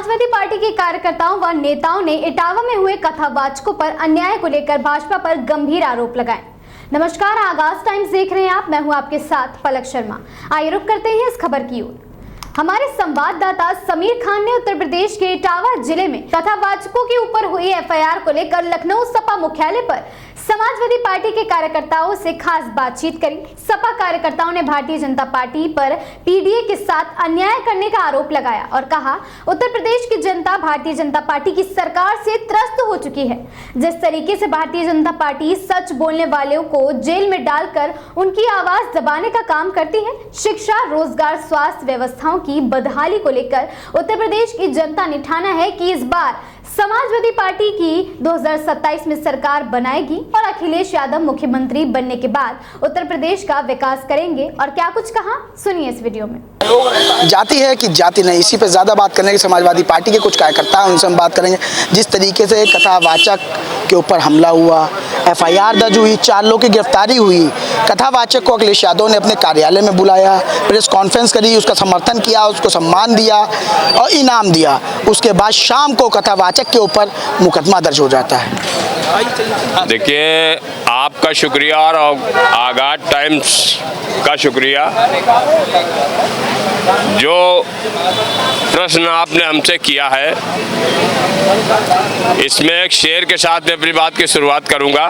Samajwadi party के कार्यकर्ताओं व नेताओं ने इटावा में हुए कथावाचकों पर अन्याय को लेकर भाजपा पर गंभीर आरोप लगाए। नमस्कार, आगाज टाइम्स देख रहे हैं आप। मैं हूं आपके साथ पलक शर्मा। आइए रुक करते हैं इस खबर की ओर। हमारे संवाददाता समीर खान ने उत्तर प्रदेश के इटावा जिले में कथावाचकों के ऊपर हुई एफआईआर को लेकर लखनऊ सपा मुख्यालय पर समाजवादी पार्टी के कार्यकर्ताओं से खास बातचीत करी। सपा कार्यकर्ताओं ने भारतीय जनता पार्टी पर पीडीए के साथ अन्याय करने का आरोप लगाया और कहा, उत्तर प्रदेश की जनता भारतीय जनता पार्टी की सरकार से त्रस्त हो चुकी है। जिस तरीके से भारतीय जनता पार्टी सच बोलने वालों को जेल में डालकर उनकी आवाज दबाने का काम करती है, शिक्षा, रोजगार, स्वास्थ्य व्यवस्थाओं की बदहाली को लेकर उत्तर प्रदेश की जनता ने ठाना है कि इस बार समाजवादी पार्टी की 2027 में सरकार बनाएगी और अखिलेश यादव मुख्यमंत्री बनने के बाद उत्तर प्रदेश का विकास करेंगे। और क्या कुछ कहा, सुनिए इस वीडियो में। जाति है कि जाति नहीं, इसी पे ज़्यादा बात करने के समाजवादी पार्टी के कुछ कार्यकर्ता हैं, उनसे हम बात करेंगे। जिस तरीके से कथावाचक के ऊपर हमला हुआ, एफआईआर दर्ज हुई, 4 लोगों की गिरफ्तारी हुई, कथावाचक को अखिलेश यादव ने अपने कार्यालय में बुलाया, प्रेस कॉन्फ्रेंस करी, उसका समर्थन किया, उसको सम्मान दिया और इनाम दिया। उसके बाद शाम को कथावाचक के ऊपर मुकदमा दर्ज हो जाता है। देखिए, आपका शुक्रिया और आगाज टाइम्स का शुक्रिया। जो प्रश्न आपने हमसे किया है, इसमें एक शेर के साथ मैं अपनी बात की शुरुआत करूंगा।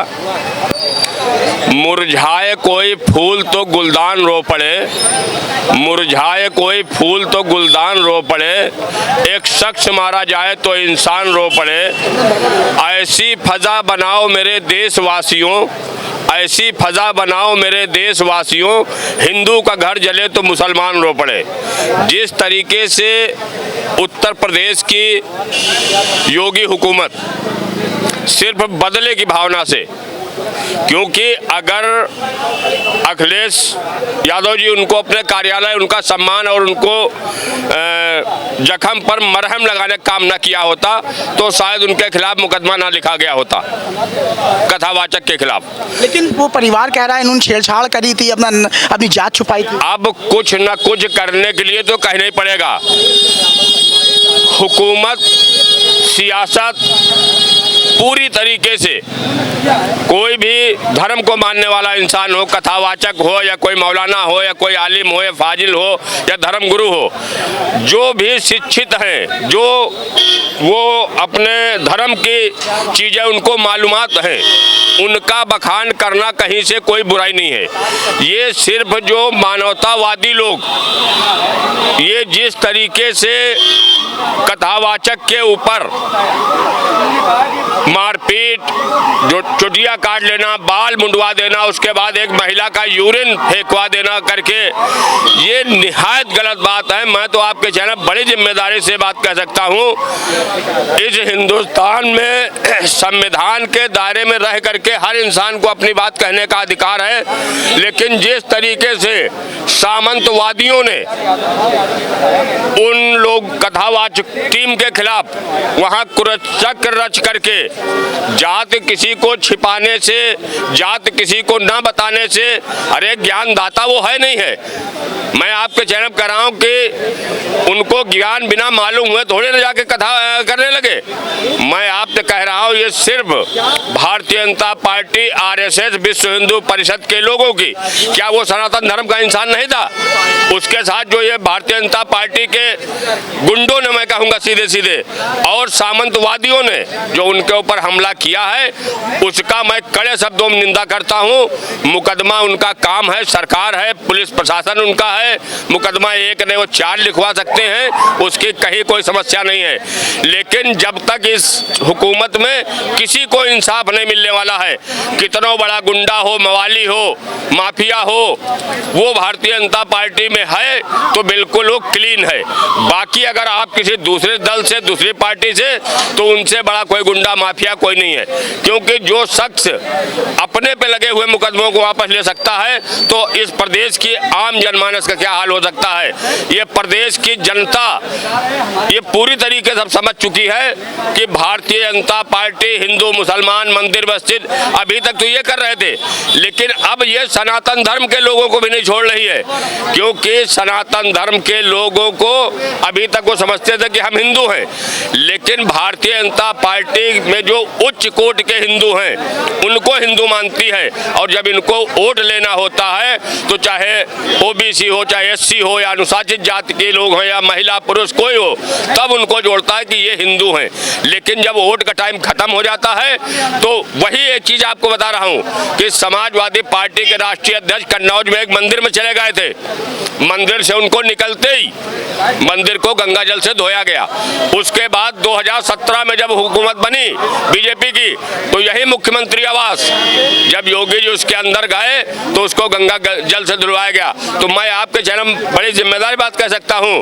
मुरझाए कोई फूल तो गुलदान रो पड़े, मुरझाए कोई फूल तो गुलदान रो पड़े, एक शख्स मारा जाए तो इंसान रो पड़े। ऐसी फजा बनाओ मेरे देशवासियों, ऐसी फजा बनाओ मेरे देशवासियों, हिंदू का घर जले तो मुसलमान रो पड़े। जिस तरीके से उत्तर प्रदेश की योगी हुकूमत सिर्फ बदले की भावना से, क्योंकि अगर अखिलेश यादव जी उनको अपने कार्यालय, उनका सम्मान और उनको जख्म पर मरहम लगाने का काम न किया होता तो शायद उनके खिलाफ मुकदमा ना लिखा गया होता, कथावाचक के खिलाफ। लेकिन वो परिवार कह रहा है इन्होंने छेड़छाड़ करी थी, अपनी जात छुपाई थी। अब कुछ न कुछ करने के लिए तो कहना ही पड़ेगा। हुकूमत, सियासत पूरी तरीके से, कोई भी धर्म को मानने वाला इंसान हो, कथावाचक हो या कोई मौलाना हो या कोई आलिम हो या फाजिल हो या धर्मगुरु हो, जो भी शिक्षित हैं, जो वो अपने धर्म की चीज़ें उनको मालूमात हैं, उनका बखान करना कहीं से कोई बुराई नहीं है। ये सिर्फ जो मानवतावादी लोग ये जिस तरीके से कथावाचक के ऊपर मारपीट, जो चुटिया काट लेना, बाल मुंडवा देना, उसके बाद एक महिला का यूरिन फेंकवा देना करके, ये निहायत गलत बात है। मैं तो आपके चैनल बड़ी जिम्मेदारी से बात कह सकता हूँ, इस हिंदुस्तान में संविधान के दायरे में रह करके हर इंसान को अपनी बात कहने का अधिकार है। लेकिन जिस तरीके से सामंतवादियों ने उन लोग कथावाचक टीम के खिलाफ वहाँ चक्र रच करके जात किसी को छिपाने से, जात किसी को न बताने से, अरे ज्ञानदाता वो है नहीं है। मैं आपके चैनल कर रहा हूँ कि उनको ज्ञान बिना मालूम हुए थोड़े न जाके कथा करने लगे। मैं आपसे कह रहा हूँ, ये सिर्फ भारतीय जनता पार्टी, आरएसएस, विश्व हिंदू परिषद के लोगों की, क्या वो सनातन धर्म का इंसान नहीं था? उसके साथ जो ये भारतीय जनता पार्टी के गुंडों ने, मैं कहूँगा सीधे सीधे, और सामंतवादियों ने जो उनके ऊपर हमला किया है, उसका मैं कड़े शब्दों में निंदा करता हूँ। मुकदमा उनका काम है, सरकार है, पुलिस प्रशासन उनका है। मुकदमा एक नहीं वो 4 लिखवा सकते हैं, उसकी कहीं कोई समस्या नहीं है। लेकिन जब तक इस हुकूमत में किसी को इंसाफ नहीं मिलने वाला है, कितना बड़ा गुंडा हो, मवाली हो, माफिया हो, वो भारतीय जनता पार्टी में है तो बिल्कुल वो क्लीन है। बाकी अगर आप किसी दूसरे दल से, दूसरी पार्टी से, तो उनसे बड़ा कोई गुंडा माफिया कोई नहीं है। क्योंकि जो शख्स अपने पे लगे हुए मुकदमों को वापस ले सकता है, तो इस प्रदेश की आम जनमानस का क्या हाल हो सकता है? ये प्रदेश की जनता ये पूरी तरीके से समझ चुकी है कि भारतीय जनता पार्टी हिंदू, मुसलमान, मंदिर, मस्जिद अभी तक तो ये कर रहे थे, लेकिन अब ये सनातन धर्म के लोगों को भी नहीं छोड़ रही है, क्योंकि सनातन धर्म के लोगों को अभी तक वो समझते थे कि हम हिंदू हैं, लेकिन भारतीय जनता पार्टी में जो उच्च कोटि के हिंदू हैं उनको हिंदू मानती है, और जब इनको वोट लेना होता है तो चाहे ओबीसी हो, चाहे एससी हो, या अनुसूचित जाति के लोग हैं, या महिला पुरुष कोई हो, तब उनको जोड़ता है कि ये हिंदू हैं। लेकिन जब वोट का टाइम खत्म हो जाता है तो वही एक चीज आपको बता रहा हूं कि समाजवादी पार्टी के राष्ट्रीय अध्यक्ष कन्नौज में एक मंदिर में चले गए थे, मंदिर से उनको निकलते ही मंदिर को गंगा जल से धोया गया। उसके बाद 2017 में जब हुकूमत बनी बीजेपी की, तो यही मुख्यमंत्री आवास जब योगी जी उसके अंदर गए तो उसको गंगा जल से धुलवाया गया। तो मैं आपके चैनल बड़ी जिम्मेदारी बात कह सकता हूं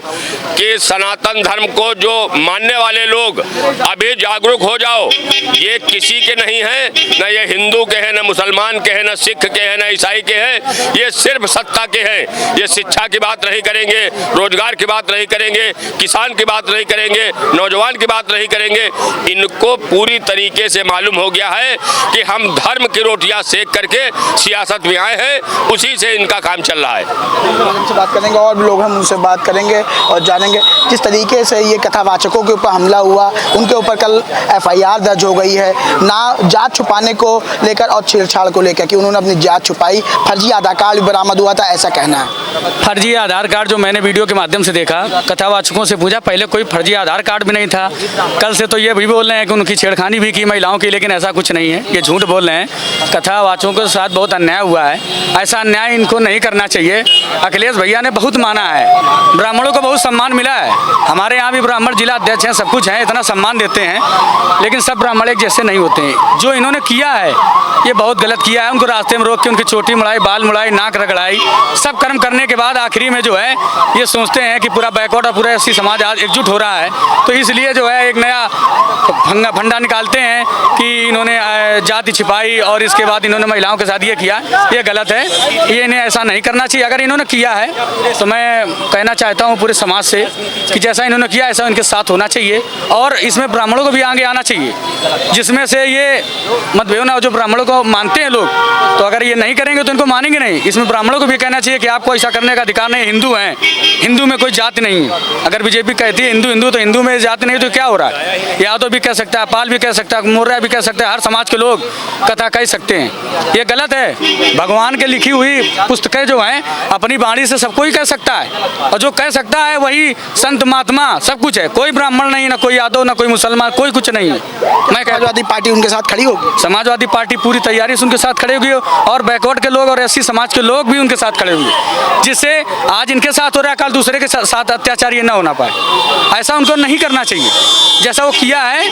कि सनातन धर्म को जो मानने वाले लोग अभी जागरूक हो जाओ, ये किसी के नहीं है, न ये हिंदू के हैं, न मुसलमान के हैं, न सिख के हैं, न ईसाई के हैं, ये सिर्फ सत्ता के हैं। ये शिक्षा की बात नहीं करेंगे, रोजगार की बात नहीं करेंगे, किसान की बात नहीं करेंगे, नौजवान की बात नहीं करेंगे। इनको पूरी तरीके से मालूम हो गया है कि हम धर्म की रोटियां सेक करके सियासत में आए हैं, उसी से इनका काम चल रहा है। उनसे बात करेंगे और भी लोग हम उनसे बात करेंगे और जानेंगे जिस तरीके से ये कथावाचकों के ऊपर हमला हुआ, उनके ऊपर कल FIR दर्ज हो गई है ना जात छुपाने को लेकर और छेड़छाड़ को लेकर कि उन्होंने अपनी जात छुपाई, फर्जी आधार कार्ड बरामद हुआ था, ऐसा कहना है। फर्जी आधार कार्ड जो मैंने वीडियो के माध्यम से देखा, कथावाचकों से पूछा, पहले कोई फर्जी आधार कार्ड भी नहीं था। कल से तो ये भी बोल रहे हैं कि उनकी छेड़खानी भी की महिलाओं की, लेकिन ऐसा कुछ नहीं है, ये झूठ बोल रहे हैं। कथावाचकों के साथ बहुत अन्याय हुआ है, ऐसा अन्याय इनको नहीं करना चाहिए। अखिलेश भैया ने बहुत माना है, ब्राह्मणों को बहुत सम्मान मिला है, हमारे यहाँ भी ब्राह्मण जिला अध्यक्ष हैं, सब कुछ है, इतना सम्मान देते हैं, लेकिन सब ब्राह्मण एक जैसे नहीं होते हैं। जो इन्होंने किया है ये बहुत गलत किया है। उनको रास्ते में रोक के उनकी चोटी मुड़ाई, बाल मुड़ाई, नाक रगड़ाई, सब कर्म करने के बाद आखिरी में जो है ये सोचते हैं कि पूरा बैकवर्ड और पूरा SC समाज आज एकजुट हो रहा है, तो इसलिए जो है एक नया फंडा निकालते हैं कि इन्होंने जाति छिपाई और इसके बाद इन्होंने महिलाओं के साथ ये किया। ये गलत है, ये इन्हें ऐसा नहीं करना चाहिए। अगर इन्होंने किया है तो मैं कहना चाहता हूँ पूरे समाज से कि जैसा इन्होंने किया ऐसा इनके साथ होना चाहिए, और इसमें ब्राह्मणों को भी आगे आना चाहिए, जिसमें से ये मतभेद ना हो। जो ब्राह्मणों को मानते हैं लोग, तो अगर ये नहीं करेंगे तो इनको मानेंगे नहीं। इसमें ब्राह्मणों को भी कहना चाहिए कि आपको ऐसा करने का अधिकार नहीं, हिंदू हैं, हिंदू में कोई जाति नहीं है। अगर बीजेपी कहती है हिंदू हिंदू, तो हिंदू में जाति नहीं, तो क्या हो रहा है? यादव भी कह सकता है, पाल भी कह सकता है, मौर्य भी कह सकता है, हर समाज के लोग कथा कह सकते हैं। ये गलत है। भगवान के लिखी हुई पुस्तकें जो हैं अपनी वाणी से सबको ही कह सकता है, और जो कह सकता है वही संत महात्मा सब कुछ है। कोई ब्राह्मण नहीं, ना कोई यादव, ना कोई मुसलमान, कोई कुछ नहीं है। मैं समाजवादी पार्टी उनके साथ खड़ी होगी, समाजवादी पार्टी पूरी तैयारी से उनके साथ खड़े होगी, और बैकवर्ड के लोग और SC समाज के लोग भी उनके साथ खड़े होंगे, जिससे आज इनके साथ हो रहा है कल दूसरे के साथ अत्याचार ये ना होना पाए। ऐसा उनको नहीं करना चाहिए। जैसा वो किया है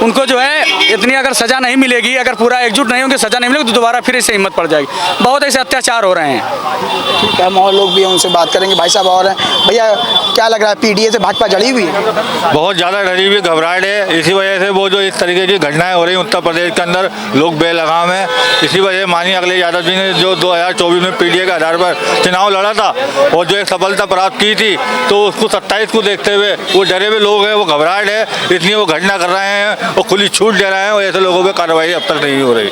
उनको जो है इतनी अगर सजा नहीं मिलेगी, अगर पूरा एकजुट नहीं होंगे, सजा नहीं मिलेगी, तो दोबारा फिर ऐसे हिम्मत पड़ जाएगी। बहुत ऐसे अत्याचार हो रहे हैं। ठीक है, और लोग भी हैं उनसे बात करेंगे। भाई साहब और हैं, भैया क्या लग रहा है PDA से भाजपा जड़ी हुई है? बहुत ज़्यादा डरी हुई, घबराहट है। इसी वजह से वो जो इस तरीके की घटनाएं हो रही हैं उत्तर प्रदेश के अंदर, लोग बेलगाम हैं। इसी वजह से माननीय अखिलेश यादव जी ने जो 2024 में PDA के आधार पर चुनाव लड़ा था और जो एक सफलता प्राप्त की थी, तो उसको 27 को देखते हुए वो डरे हुए लोग हैं, वो घबराहट है, इसलिए वो घटना कर रहे हैं और खुली छूट दे रहे हैं, और ऐसे लोगों पर कार्रवाई अब तक नहीं हो रही।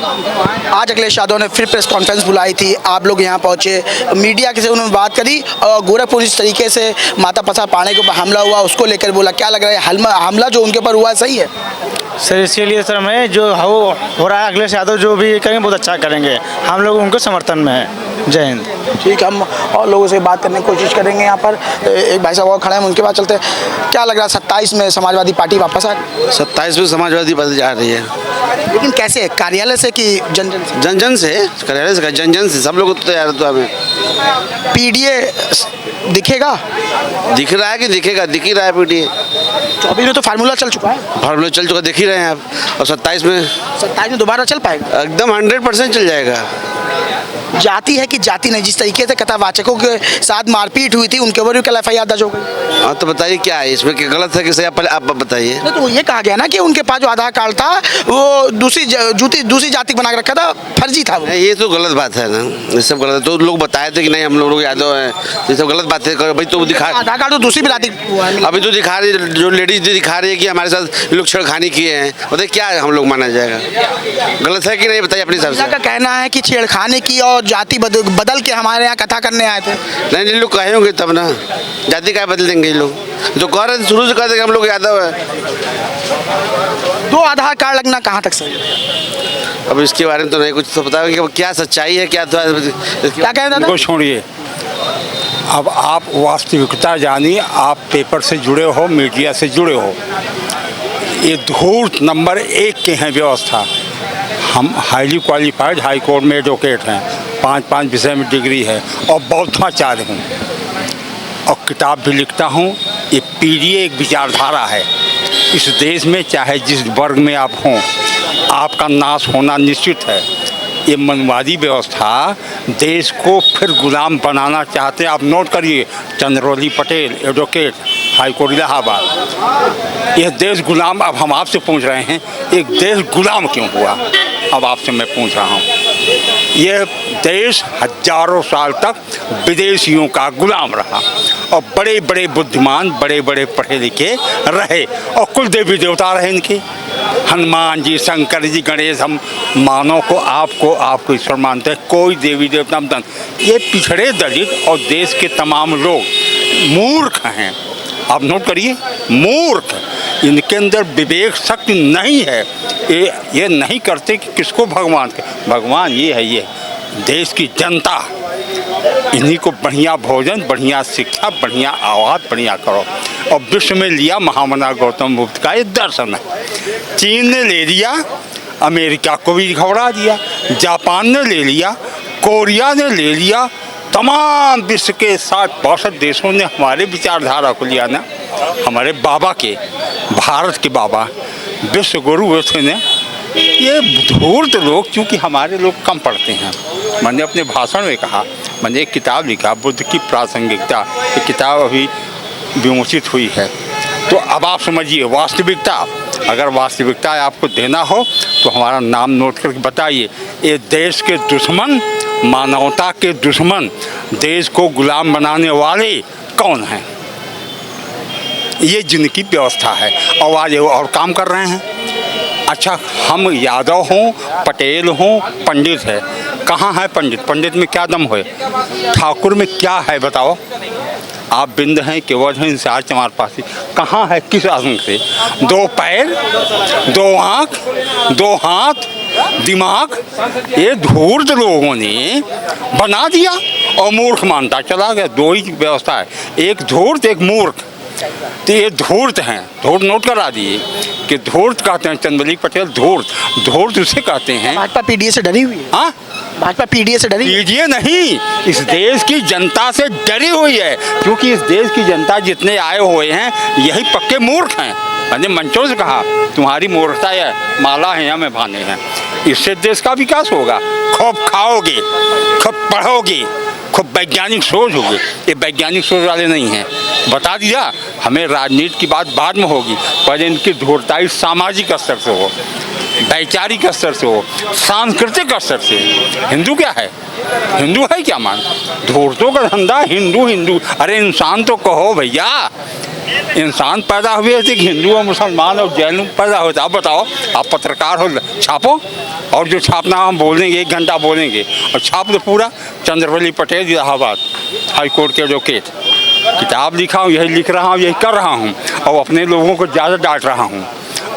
आज अखिलेश यादव ने फिर प्रेस कॉन्फ्रेंस बुलाई थी, आप लोग यहाँ पहुँचे, मीडिया के से उन्होंने बात करी, और गोरखपुर इस तरीके से माता प्रसाद पाणे के ऊपर हमला हुआ उसको लेकर बोला, क्या लग रहा है हमला जो उनके ऊपर हुआ है सही है? सर इसके लिए सर मैं जो हो रहा है, अखिलेश यादव जो भी करेंगे बहुत अच्छा करेंगे, हम लोग उनके समर्थन में हैं। जय हिंद। ठीक है, हम और लोगों से बात करने की कोशिश करेंगे। यहाँ पर एक भाई साहब और खड़े हैं, उनके पास चलते हैं। क्या लग रहा है 27 में समाजवादी पार्टी वापस आ गई? 27 में समाजवादी पार्टी जा रही है, लेकिन कैसे? कार्यालय से कि जन जन से? कार्यालय से, जन से, सब लोग तो तैयार होता है। PDA दिखेगा? दिख रहा है कि दिखेगा? दिख ही रहा है PDA। 24 में तो फार्मूला चल चुका है, फार्मूला चल चुका, दिख ही रहे हैं आप। और 27 में दोबारा चल पाएगा? एकदम 100% चल जाएगा। जाति है कि जाति नहीं? जिस तरीके से कथावाचकों के साथ मारपीट हुई थी उनके ऊपर भी कल एफआईआर दर्ज हो गई। हाँ तो बताइए क्या है इसमें, क्या गलत है कि सही, पहले आप बताइए। नहीं तो ये कहा गया ना कि उनके पास जो आधार कार्ड था वो दूसरी जाति बना के रखा था, फर्जी था वो। ये तो गलत बात है ना, ये सब गलत है। तो लोग बताए थे कि नहीं हम लोग यादव हैं, ये सब गलत बातें कर भाई। तो दिखा आधार कार्ड तो दूसरी जाति, अभी तो दिखा रही, जो लेडीज दिखा रही है कि हमारे साथ लोग छेड़खानी किए हैं, बताइए क्या हम लोग माना जाएगा, गलत है कि नहीं बताइए अपने हिसाब से। का कहना है कि छेड़खानी की और जाति बदल के हमारे यहाँ कथा करने आए थे। नहीं लोग कहे होंगे तब ना, जाति क्या बदल देंगे ये लोग, जो कह रहे थे शुरू से कहते कि हम लोग यादव है। 2 आधार कार्ड लगना कहाँ तक सही है? अब इसके बारे में तो नहीं कुछ तो पता कि क्या सच्चाई है, क्या क्या कहना था? को छोड़िए, अब आप वास्तविकता जानिए। आप पेपर से जुड़े हो, मीडिया से जुड़े हो, ये धूर्त नंबर 1 के हैं व्यवस्था। हम हाईली क्वालिफाइड हाई कोर्ट में एडवोकेट हैं, 5 विषय में डिग्री है और बौद्धाचार्य हूँ और किताब भी लिखता हूँ। ये पीडीए एक विचारधारा है। इस देश में चाहे जिस वर्ग में आप हों, आपका नाश होना निश्चित है। ये मनवादी व्यवस्था देश को फिर गुलाम बनाना चाहते हैं। आप नोट करिए, Chandravali Patel advocate, high court Allahabad. यह देश गुलाम, अब हम आपसे पूछ रहे हैं एक देश गुलाम क्यों हुआ? अब आपसे मैं पूछ रहा हूँ, यह देश हजारों साल तक विदेशियों का गुलाम रहा और बड़े बड़े बुद्धिमान, बड़े बड़े पढ़े लिखे रहे और कुल देवी देवता रहे इनके, हनुमान जी, शंकर जी, गणेश। हम मानव को आपको ईश्वर मानते हैं, कोई देवी देवता मतन। ये पिछड़े दलित और देश के तमाम लोग मूर्ख हैं। आप नोट करिए, मूर्ख, इनके अंदर विवेक शक्ति नहीं है। ये नहीं करते कि किसको भगवान के, भगवान ये है, ये देश की जनता। इन्हीं को बढ़िया भोजन, बढ़िया शिक्षा, बढ़िया आवाज़, बढ़िया करो। और विश्व में लिया महामना गौतम बुद्ध का ये दर्शन है। चीन ने ले लिया, अमेरिका को भी घबरा दिया, जापान ने ले लिया, कोरिया ने ले लिया, तमाम विश्व के 60-62 देशों ने हमारे विचारधारा को लिया ना। हमारे बाबा के, भारत के बाबा विश्व गुरु थे ने। ये धूर्त लोग, क्योंकि हमारे लोग कम पढ़ते हैं, मैंने अपने भाषण में कहा, मैंने एक किताब लिखा बुद्ध की प्रासंगिकता। ये किताब अभी विमोचित हुई है। तो अब आप समझिए वास्तविकता, अगर वास्तविकता आपको देना हो तो हमारा नाम नोट करके बताइए। ये देश के दुश्मन, मानवता के दुश्मन, देश को गुलाम बनाने वाले कौन हैं? ये जिनकी व्यवस्था है और आज और काम कर रहे हैं। अच्छा, हम यादव हों, पटेल हों, पंडित है, कहाँ है पंडित? पंडित में क्या दम है? ठाकुर में क्या है बताओ? आप बिंद हैं, केवल हैं, इंसार चमार पासी, कहाँ है? किस आसन से? 2 पैर, 2 आँख, 2 हाथ, दिमाग। ये धूर्त लोगों ने बना दिया और मूर्ख मानता चला गया। 2 ही व्यवस्था है, एक धूर्त, एक मूर्ख। तो ये धूर्त हैं, धूर्त नोट करा दिए कि धूर्त कहते हैं चंद्रवली पटेल, धूर्त उसे कहते हैं। भाजपा पीडीए से डरी हुई है। हाँ, भाजपा पीडीए से डरी? पीडीए नहीं, इस देश की जनता से डरी हुई है, क्योंकि इस देश की जनता जितने आए हुए हैं यही पक्के मूर्ख हैं। मैंने मंचों से कहा तुम्हारी मूर्खता है, माला है या में भाने हैं। इससे देश का विकास होगा। खूब खाओगे, खूब पढ़ोगे, खूब वैज्ञानिक सोच होगी। ये वैज्ञानिक सोच वाले नहीं हैं। बता दिया, हमें राजनीति की बात बाद में होगी, पर इनकी धूर्ताई सामाजिक स्तर से हो, वैचारिक स्तर से हो, सांस्कृतिक स्तर से। हिंदू क्या है? हिंदू है क्या मान? धूर्तों का धंधा हिंदू। अरे इंसान तो कहो भैया, इंसान पैदा हुए थे कि हिंदू और मुसलमान और जैन पैदा होता। आप बताओ, आप पत्रकार हो, छापो, और जो छापना हम बोलेंगे 1 घंटा बोलेंगे और छाप दो पूरा। चंद्रवली पटेल इलाहाबाद, हाई कोर्ट के एडवोकेट, किताब लिखा हूँ, यही लिख रहा हूँ, यही कर रहा हूँ और अपने लोगों को ज़्यादा डांट रहा हूँ।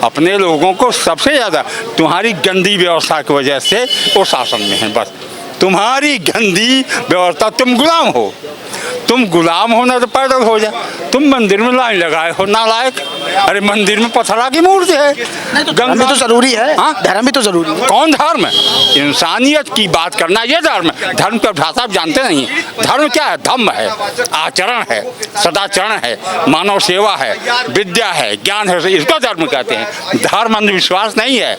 अपने लोगों को सबसे ज़्यादा तुम्हारी गंदी व्यवस्था की वजह से वो शासन में है। बस तुम्हारी गंदी व्यवस्था, तुम गुलाम हो, तुम गुलाम हो ना तो पैदल हो जा। तुम मंदिर में लाइन लगाए हो नालायक। अरे मंदिर में पथरा की मूर्ति है। धर्म भी तो जरूरी है। हाँ? धर्म भी तो जरूरी है। कौन धर्म है? इंसानियत की बात करना ये धर्म है। धर्म की भाषा आप जानते नहीं। धर्म क्या है? धम्म है, आचरण है, सदाचरण है, मानव सेवा है, विद्या है, ज्ञान है, इसको धर्म कहते हैं। धर्म अंधविश्वास नहीं है,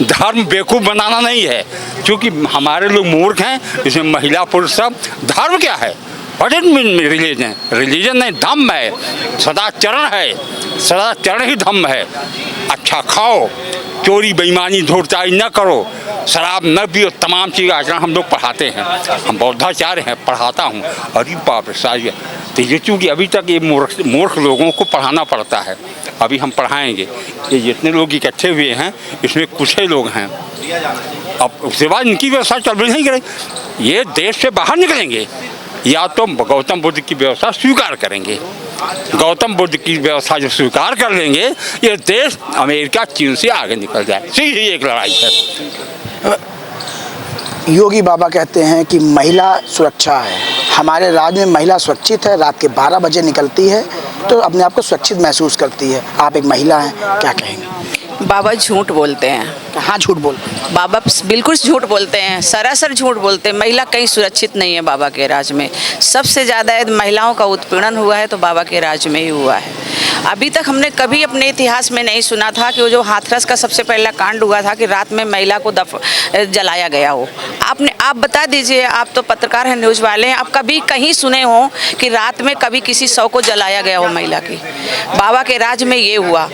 धर्म बेवकूफ़ बनाना नहीं है। क्योंकि हमारे लोग मूर्ख हैं, इसमें महिला पुरुष सब। धर्म क्या है? What it mean religion? Religion नहीं, धम्म है, सदाचरण है, सदाचरण ही धम्म है। अच्छा खाओ, चोरी बेईमानी धूर्ताई न करो, शराब न पियो, तमाम चीज़ आचरण हम लोग पढ़ाते हैं। हम बौद्धाचार्य हैं, पढ़ाता हूँ। अरे बाप रे साहिब, तो ये चूँकि अभी तक ये मूर्ख लोगों को पढ़ाना पड़ता है। अभी हम पढ़ाएंगे। ये जितने लोग इकट्ठे हुए हैं इसमें कुछ ही लोग हैं। अब उसके बाद इनकी व्यवस्था चल नहीं करेगी। ये देश से बाहर निकलेंगे या तो गौतम बुद्ध की व्यवस्था स्वीकार करेंगे। गौतम बुद्ध की व्यवस्था जो स्वीकार कर लेंगे, ये देश अमेरिका चीन से आगे निकल जाए। सीधी एक लड़ाई है। योगी बाबा कहते हैं कि महिला सुरक्षा है। हमारे राज्य में महिला सुरक्षित है। रात के 12 बजे निकलती है तो अपने आप को सुरक्षित महसूस करती है। आप एक महिला हैं, क्या कहेंगे? बाबा झूठ बोलते हैं। कहाँ झूठ बोलते हैं? बाबा बिल्कुल झूठ बोलते हैं, सरासर झूठ बोलते हैं। महिला कहीं सुरक्षित नहीं है बाबा के राज में। सबसे ज़्यादा यदि महिलाओं का उत्पीड़न हुआ है तो बाबा के राज में ही हुआ है। अभी तक हमने कभी अपने इतिहास में नहीं सुना था कि वो जो हाथरस का सबसे पहला कांड हुआ था कि रात में महिला को जलाया गया हो। आप बता दीजिए, आप तो पत्रकार हैं, न्यूज़ वाले हैं, आप कभी कहीं सुने हो कि रात में कभी किसी शव को जलाया गया हो महिला की? बाबा के राज में ये हुआ।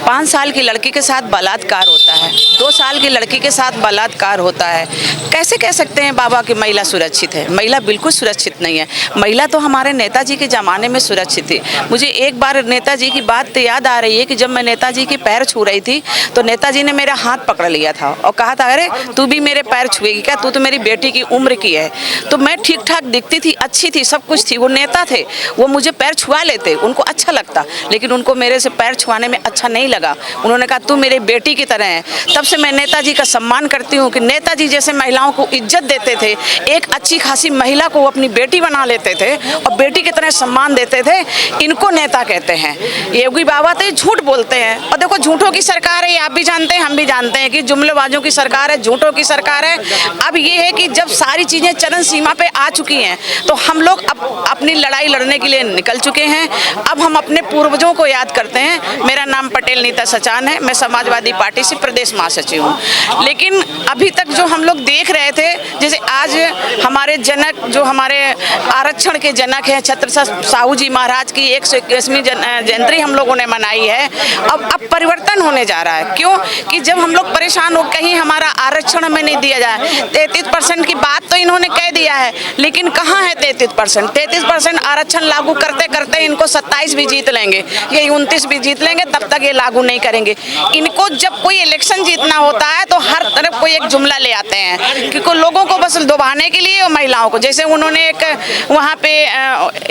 5 साल की लड़की के साथ बलात्कार होता है, 2 साल की लड़की के साथ बलात्कार होता है। कैसे कह सकते हैं बाबा की महिला सुरक्षित है? महिला बिल्कुल सुरक्षित नहीं है। महिला तो हमारे नेताजी के ज़माने में सुरक्षित थी। मुझे एक बार नेताजी की बात तो याद आ रही है कि जब मैं नेताजी के पैर छू रही थी तो नेताजी ने मेरा हाथ पकड़ लिया था और कहा था, अरे तू भी मेरे पैर छुएगी क्या? तू तो मेरी बेटी की उम्र की है। तो मैं ठीक ठाक दिखती थी, अच्छी थी, सब कुछ थी। वो नेता थे, वो मुझे पैर छुआ लेते, उनको अच्छा लगता, लेकिन उनको मेरे से पैर छुआने में अच्छा नहीं लगा। उन्होंने कहा तू मेरी बेटी की तरह है। तब से मैं नेताजी का सम्मान करती हूँ कि नेताजी जैसे महिलाओं को इज्जत देते थे, एक अच्छी खासी महिला को वो अपनी बेटी बना लेते थे और बेटी की तरह सम्मान देते थे। इनको नेता कहते हैं। योगी बाबा तो झूठ बोलते हैं। और देखो, झूठों की सरकार है, आप भी जानते हैं, हम भी जानते हैं कि जुमलेबाजों की सरकार है, झूठों की सरकार है। अब ये है कि जब सारी चीज़ें चरम सीमा पे आ चुकी हैं तो हम लोग अब अपनी लड़ाई लड़ने के लिए निकल चुके हैं। अब हम अपने पूर्वजों को याद करते हैं। मेरा नाम पटेल नीता सचान है, मैं समाजवादी पार्टी से प्रदेश महासचिव हूँ। लेकिन अभी तक जो हम लोग देख रहे थे, जैसे आज हमारे जनक, जो हमारे आरक्षण के जनक हैं, छत्रसाल साहू जी महाराज की 121वीं जयंती हम लोगों ने मनाई है। अब परिवर्तन होने जा रहा है। क्यों? कि जब हम लोग परेशान हो, कहीं हमारा आरक्षण हमें नहीं दिया जाए। 33% की बात तो इन्होंने कह दिया है, लेकिन कहाँ है 33%? 33% आरक्षण लागू करते करते इनको 27 भी जीत लेंगे, ये 29 भी जीत लेंगे, तब तक ये लागू नहीं करेंगे। इनको जब कोई इलेक्शन जीतना होता है तो हर तरफ कोई एक जुमला ले आते हैं कि लोगों को बस दबाने के लिए और महिलाओं को। जैसे उन्होंने एक वहाँ पे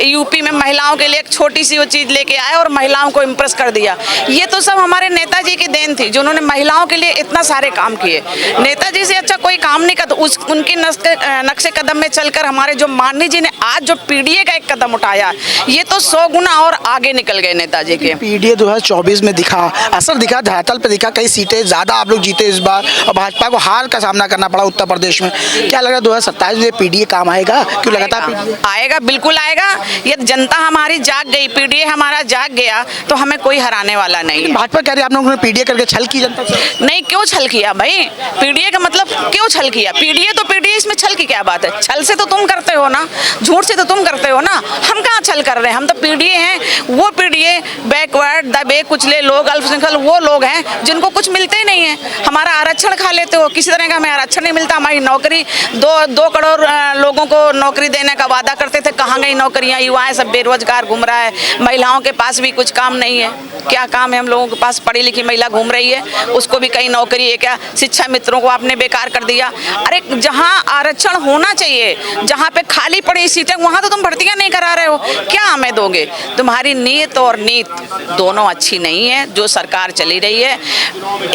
यूपी में महिलाओं के लिए एक छोटी सी वो चीज़ लेके आए और महिलाओं को इम्प्रेस कर दिया। ये तो सब हमारे नेताजी की देन थी, जो उन्होंने महिलाओं के लिए इतना सारे काम किए। नेताजी से अच्छा कोई काम नहीं करता। उनके नक्शे कदम में चलकर हमारे जो माननीय जी ने आज जो पीडीए का एक कदम उठाया, ये तो 100 गुना और आगे निकल गए नेताजी के। पीडीए 2024 में दिखा, असर दिखा, धरातल पे दिखा। कई सीटें ज़्यादा आप लोग जीते इस बार और भाजपा को हार का सामना करना पड़ा उत्तर प्रदेश में। क्या लग रहा है 2027 में पीडीए काम आएगा? क्यों लगातार पीडीए आएगा? बिल्कुल आएगा। ये जनता हमारी जाग गई, पीडीए हमारा जाग गया तो हमें कोई हराने वाला नहीं। भाजपा कह रही है आप लोगों ने पीडीए करके छल की जनता से। नहीं, क्यों छल किया भाई? पीडीए का मतलब क्यों छल किया? पीडीए तो पीडीए, इसमें छल की क्या बात है? छल से तो तुम करते हो ना, झूठ से तो तुम करते हो ना। हम कहाँ छल कर रहे हैं? हम तो पीडीए हैं। वो पीडीए बैकवर्ड, दबे कुचले लोग, अल्पसंख्यक वो लोग हैं जिनको कुछ मिलते ही नहीं है। हमारा आरक्षण खा लेते हो, किसी तरह का हमें आरक्षण नहीं मिलता। हमारी नौकरी 2 करोड़ लोगों को नौकरी देने का वादा करते थे, कहाँ गई नौकरियाँ? युवाएं सब बेरोजगार घूम रहा है। महिलाओं के पास भी कुछ काम नहीं है। क्या काम है हम लोगों के पास? पढ़ी लिखी महिला घूम रही है, उसको भी कहीं नौकरी है क्या? शिक्षा मित्रों को आपने बेकार कर दिया। अरे जहाँ आरक्षण होना चाहिए, जहाँ पे खाली पड़ी सीटें, वहाँ तो तुम भर्तियाँ नहीं करा रहे हो। क्या हमें दोगे? तुम्हारी नीयत और नीत दोनों अच्छी नहीं है जो सरकार चली रही है।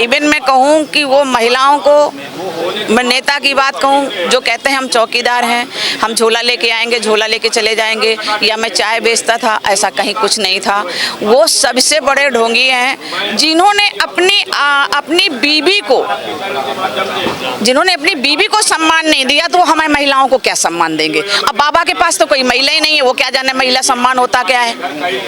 इवन मैं कहूँ कहूँ कि वो महिलाओं को, मैं नेता की बात कहूँ जो कहते हैं हम चौकीदार हैं, हम झोला लेके आएंगे, झोला लेके चले जाएंगे, या मैं चाय बेचता था, ऐसा कहीं कुछ नहीं था। वो सबसे बड़े ढोंगी हैं जिन्होंने अपनी बीवी को सम्मान नहीं दिया, तो हमें महिलाओं को क्या सम्मान देंगे। अब बाबा के पास तो कोई महिला ही नहीं है, वो क्या जाने महिला सम्मान होता क्या है।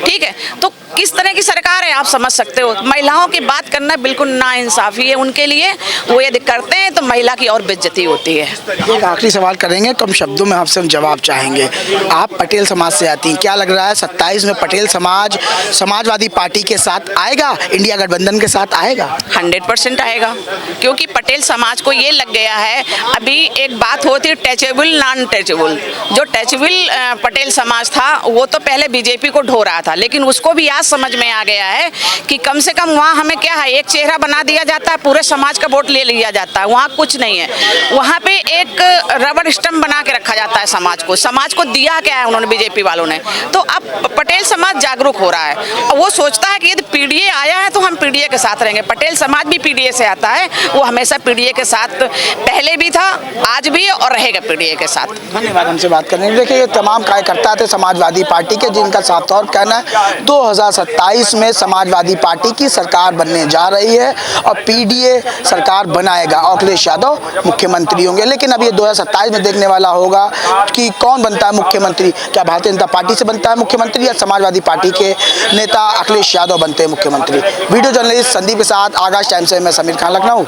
ठीक है, तो किस तरह की सरकार है आप समझ सकते हो। महिलाओं की बात करना बिल्कुल नाइंसाफी है उनके लिए। वो यदि करते हैं तो महिला की और बेइज्जती होती है। एक आखिरी सवाल करेंगे, कम शब्दों में आपसे हम जवाब चाहेंगे। आप पटेल समाज से आती हैं, क्या लग रहा है 27 में पटेल समाज समाजवादी पार्टी के साथ आएगा, इंडिया गठबंधन के साथ आएगा? 100% आएगा, क्योंकि पटेल समाज को ये लग गया है। अभी एक बात होती है टचेबल नॉन टचेबल। जो टचेबल पटेल समाज था वो तो पहले बीजेपी को ढो रहा था, लेकिन उसको भी आज समझ में आ गया है कि कम से कम वहाँ हमें क्या है, एक चेहरा बना दिया जाता है, पूरे समाज का वोट ले लिया जाता है। वहाँ कुछ नहीं है, वहाँ पे एक रबर स्टम्प बना के रखा जाता है समाज को दिया क्या है उन्होंने, बीजेपी वालों ने। तो अब पटेल समाज जागरूक हो रहा है और वो सोचता है कि यदि पीडीए आया है तो हम पीडीए के साथ रहेंगे। पटेल समाज भी पीडीए से आता है, वो हमेशा पीडीए के साथ पहले भी था, आज भी और रहेगा पीडीए के साथ। धन्यवाद हमसे बात करने के लिए। देखिए, ये तमाम कार्यकर्ता थे समाजवादी पार्टी के, जिनका साफ तौर कहना है 2027 में समाजवादी पार्टी की सरकार बनने जा रही है और पीडीए सरकार बनाएगा, अखिलेश यादव मुख्यमंत्री होंगे। लेकिन अब ये 2027 में देखने वाला होगा कि कौन बनता है मुख्यमंत्री। क्या भारतीय जनता पार्टी से बनता है मुख्यमंत्री या समाजवादी पार्टी के नेता अखिलेश यादव बनते हैं मुख्यमंत्री। वीडियो जर्नलिस्ट संदीप के साथ आगाज टाइम्स से मैं समीर खान, लखनऊ।